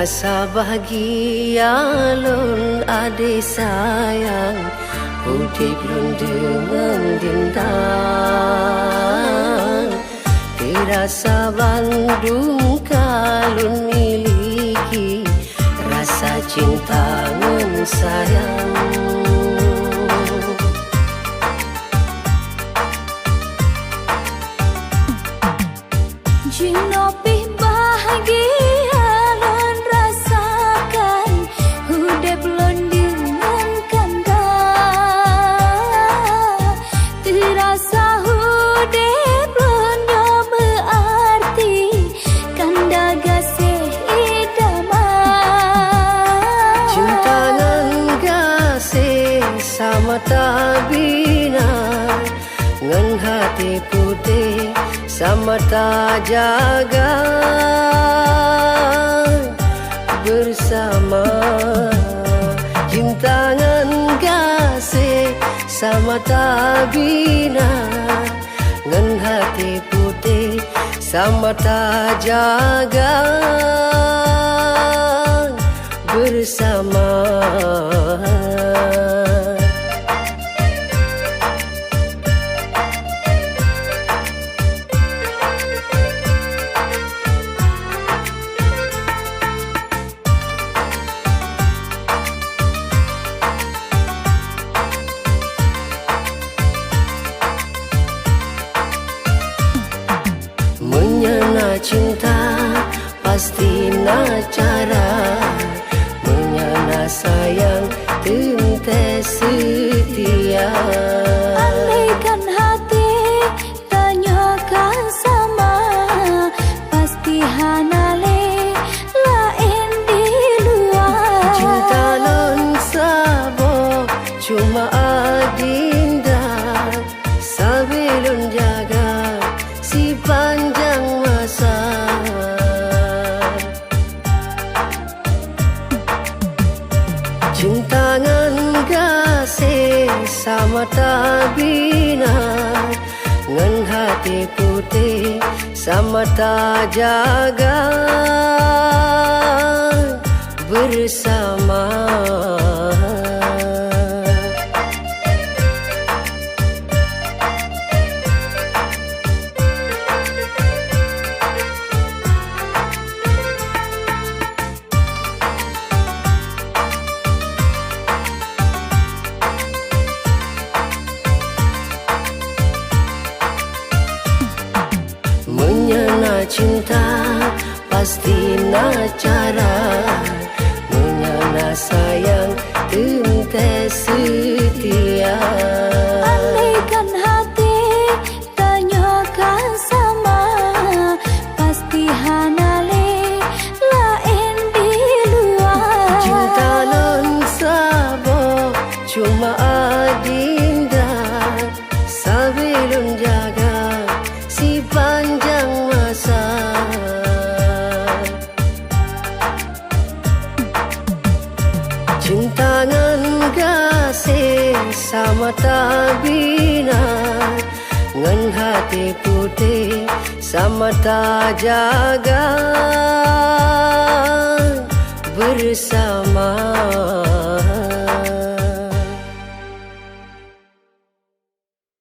Rasa bahagia lon ade sayang, hidup lon dengan dendam. Terasa Bandung kalun miliki, rasa cinta ngan sayang. Jinopih bahagia lon rasakan, hudep lon dengan kanda. Terasa hudep lon yo berarti, kanda gasih idaman. Cinta ngan gasih sama tabina, ngan hati putih sama tak jaga bersama. Cinta ngan gasih sama tak bina, ngan hati putih sama tak jaga bersama. Menyana cinta pasti na cara, menyana sayang tente setia. Andaikan hati tanyakan sama, pasti hanale lain di luar. Cinta lon sabo cuma adinda, sebelum jaga si panjang masa. Cinta ngan gasih sama tak bina, ngan hati putih sama tak jaga bersama. Menyana cinta pasti na cara, menyana sayang tente setia. Andaikan hati tanyakan sama, pasti hanale lain di luar. Cinta lon sabo cuma adinda, sebelum jaga si panjang masa. Cinta ngan gasih sama tak bina, ngan hati putih sama tak jaga bersama.